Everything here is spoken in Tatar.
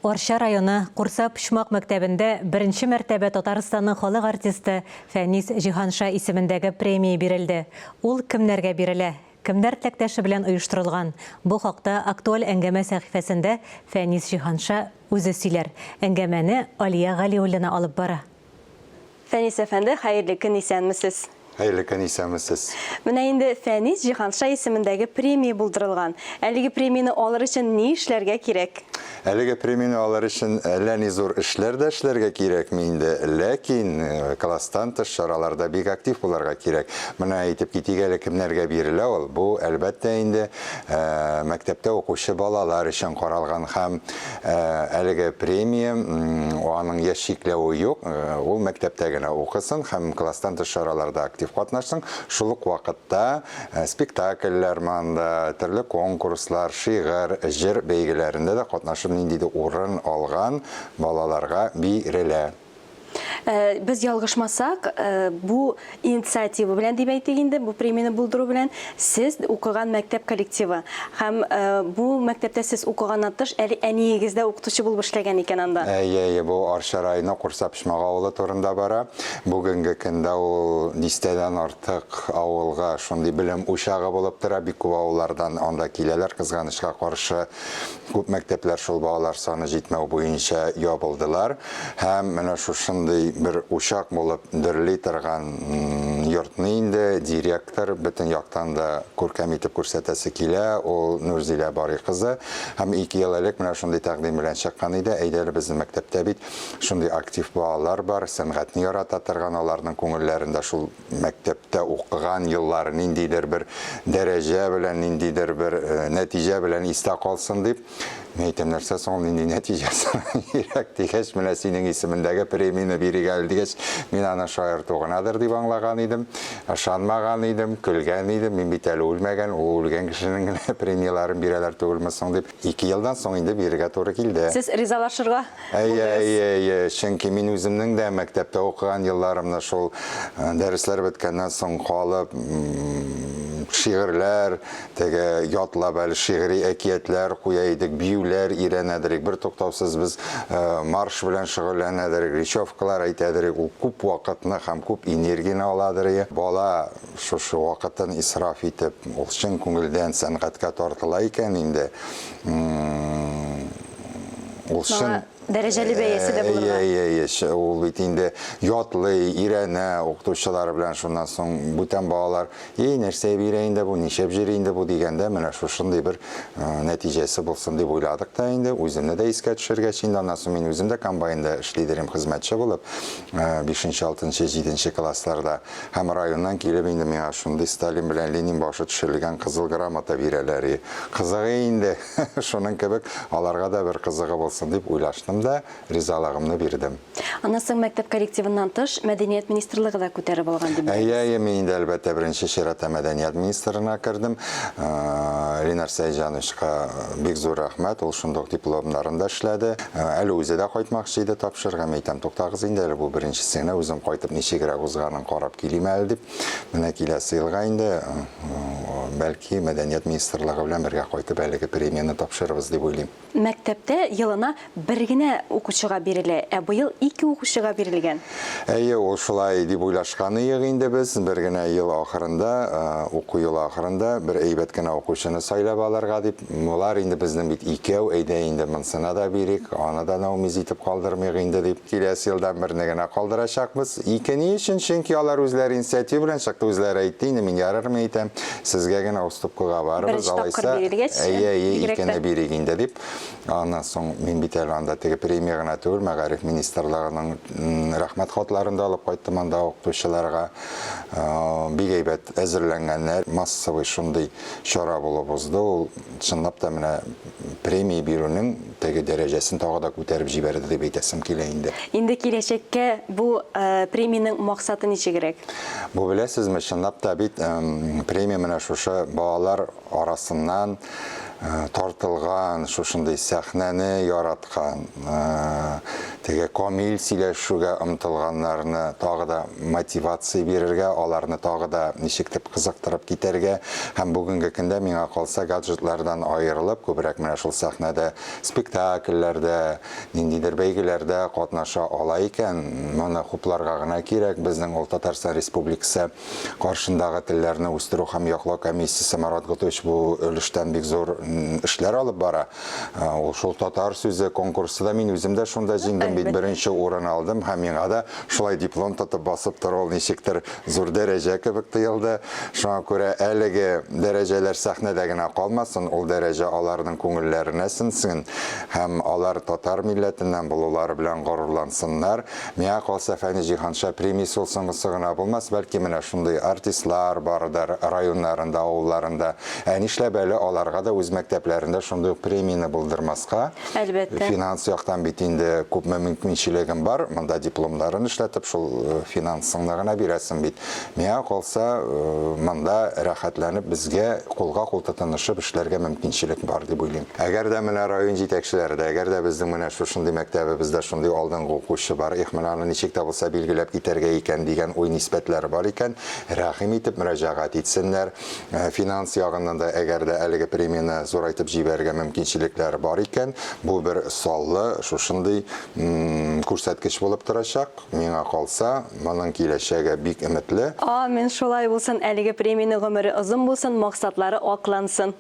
Орша районы Курса Пушмак мәктәбендә беренче мәртәбә Татарстанның халык артисты Фәнис Җиһанша исемендәге премия бирелде. Ул кемнәргә бирелә? Кемнәр теләктәше белән оештырылган? Бу хакта актуаль әңгәмә сәхифәсендә Фәнис Җиһанша үзе сөйләр. Әңгәмәне Алия Галиуллина алып бара. Фәнис әфәнде, хәерле көн, исәнмесез? Хәерле көн, исәнмесез. Менә инде Фәнис Җиһанша исемендәге премия булдырылган. Әлеге премияны алыр өчен ни эшләргә кирәк? Әлеге премияны алыр өчен әллә зур эшләр дә эшләргә кирәкме инде, ләкин класстан тыш чараларда бик актив булырга кирәк. Менә әйтеп китик әле кемнәргә бирелә ул. Бу әлбәттә инде мәктәптә укучы балалар өчен каралган һәм әлеге премия аның яшь чикләве юк. Ул мәктәптә генә укысын һәм класстан тыш чараларда актив катнашсын. Шул ук вакытта спектакльләр манда, төрле конкурслар, шигырь, җыр бәйгеләрендә дә катнашып ниндидер урын алган балаларга бирелә. Без ялгышмасак, бу инициатива белән дип әйтик инде, бу премияны булдыру белән сез укыган мәктәп коллективы һәм бу мәктәптә сез укыганнан тыш әле әниегездә укытучы булып эшләгән икән анда. Бу Орша районы Курса Пушмак авылы турында бара. Бүгенге көндә ул 10-дән артык авылга шундый белем учагы булып тора. Бик күп авыллардан анда киләләр, кызганычка каршы күп мәктәпләр шул балалар саны җитмәү буенча ябылдылар. Һәм менә шушындый bir uşak bulup dörli торган йортны инде директор бөтен яктан да күркәм итеп күрсәтәсе килә. Ул Нурзилә Барый кызы һәм 2 ел элек менә шундый тәкъдим белән чыккан иде. Әйдәле безнең мәктәптә бит шундый актив балалар бар, сәнгатьне ярата торган, аларның күңелләрендә шул мәктәптә укыган еллары ниндидер бер дәрәҗә белән, ниндидер бер нәтиҗә белән истә калсын дип. Әйтәм, нәрсә соң нинди нәтиҗәсе кирәк дигәч, менә синең исемендәге премияны бирергә дигәч, мин аны шаир тугынадыр дип аңлаган идем, ышанмаган идем, көлгән идем. Мин бит әле үлмәгән, ул үлгән кешенең генә премияларын бирәләр түгелме соң дип 2 елдан соң инде бирергә туры килде. Сез ризалашырга? Чөнки мин үземнең дә мәктәптә укыган елларымны шул дәресләр беткәннән соң калып шигырьләр, теге ятлап әле шигъри әкиятләр куя идек, биюләр өйрәнәдек, бер туктаусыз без марш белән шөгыльләнәдек, речевкалар әйтәдек. Ул күп вакытны һәм күп энергияне аладыр. Бала шушы вакытын исраф итеп, ул чын күңелдән сәнгатькә тартыла икән инде. Ул чын дәрәҗәле бәясе дә булырга. Ул бит инде ятлый, өйрәнә, укытучылар белән шуннан соң бүтән балалар, нәрсә бирә инде бу, ничек җыри инде бу дигәндә, менә шушындый бер нәтиҗәсе булсын дип уйладык та инде. Үземне дә искә төшергәч инде, аннан соң мин үзем дә комбайнда эшлидем, хезмәтче булып, 5-нче, 6-нчы, 7-нче классларда. Һәм районнан килеп инде миңа шундый Сталин белән Ленин башы төшерелгән кызыл грамота бирәләр. Кызыгы инде, шуның кебек аларга да бер кызыгы булсын дип уйлаштым да ризалыгымны бирдем. Аннан соң мәктәп коллективыннан тыш Мәдәният министрлыгы да күтәреп алган дип. Мин инде әлбәттә беренче чиратта Мәдәният министрына кердем. Ленар Сәйҗановичка бик зур рәхмәт, ул шундый дипломнарында эшләде. Әле үзе дә кайтмакчы иде, тапшырырга әйтәм, туктагыз инде әле бу беренчесенә үзем кайтып ничегрәк узганын карап килим әле дип. Менә киләсе елга инде бәлки Мәдәният министрлыгы белән бергә кайтып әлеге премияны тапшырырбыз дип уйлыйм. Мәктәптә елына бер генә укучыга бирелә, быел 2 укучыга бирелгән. Ул шулай дип уйлашкан идек инде без. Бер генә ел ахырында, уку елы ахырында бер әйбәт кенә укучыны сайлап алырга дип. Улар инде безнең бит 2, әйдә инде монсына да бирик, аны да наумиз итеп калдырмыйк инде дип. Киләсе елдан берне генә калдырачакбыз. Икене өчен, чөнки алар үзләре инициатива белән чыкты, үзләре әйтте инде, мин ярармы әйтәм, сезгә генә уступкага барыбыз, алайса, икене бирик инде дип. Аннан соң мин бит әле анда теге премия гына түгел, Мәгариф министрлыгының рәхмәт хатларын да алып кайттым анда укучыларга. Бик әйбәт әзерләнгәннәр, массовый шундый чара булып узды. Ул чынлап та менә премия бирүнең теге дәрәҗәсен тагы да күтәреп җибәрде дип әйтәсем килә инде. Инде киләчәккә бу премияның максаты ничегрәк? Бу беләсезме, чынлап та бит премия менә шушы балалар арасыннан тартылган, шушындый сәхнәне яраткан, теге камил сөйләшүгә омтылганнарны тагы да мотивация бирергә, аларны тагы да ничектеп кызыктырып китәргә һәм бүгенге көндә миңа калса гаджетлардан аерылып күбрәк менә шул сәхнәдә спектакльләрдә, ниндидер бәйгеләрдә катнаша ала икән, моны хупларга гына кирәк. Безнең ул Татарстан Республикасы каршындагы телләрне үстерү һәм яклау комиссиясе Марат Готович бу өлештән бик зур эшләр алып бара. Ул шул татар сүзе конкурсында мин үзем дә шунда җиңдем бит, беренче урын алдым һәм миңа да шулай диплом тотып басып тору ул ничектер зур дәрәҗә кебек тоелды. Шуңа күрә әлеге дәрәҗәләр сәхнәдә генә калмасын, ул дәрәҗә аларның күңелләренә сеңсен һәм алар татар милләтеннән булулары белән горурлансыннар. Миңа калса Фәнис Җиһанша премиясе соңгысы гына булмас, бәлки менә шундый артистлар бардыр районнарында, авылларында. Нишләп әле аларга да үз мәктәпләрендә шундый премияны булдырмаска? Әлбәттә. Финанс яктан бит инде күпме мөмкинчелегем бар. Монда дипломнарын эшләтеп шул финансыңны гына бирәсең бит. Миңа калса монда рәхәтләнеп безгә кулга кул тотынышып эшләргә мөмкинчелек бар дип уйлыйм. Әгәр дә менә район җитәкчеләре дә, әгәр дә безнең менә шушындый мәктәбебездә шундый алдынгы укучы бар, менә аны ничек тә булса билгеләп китәргә икән дигән уй нисбәтләре бар икән, рәхим итеп мөрәҗәгать итсеннәр. Финанс ягыннан да әгәр дә әлеге премияны зурайтып җибәрергә мөмкинчелекләре бар икән, бу бер саллы шушындый күрсәткеч булып торачак. Миңа калса, моның киләчәге бик өметле. Амин, шулай булсын, әлеге премияның гомере озын булсын, максатлары аклансын.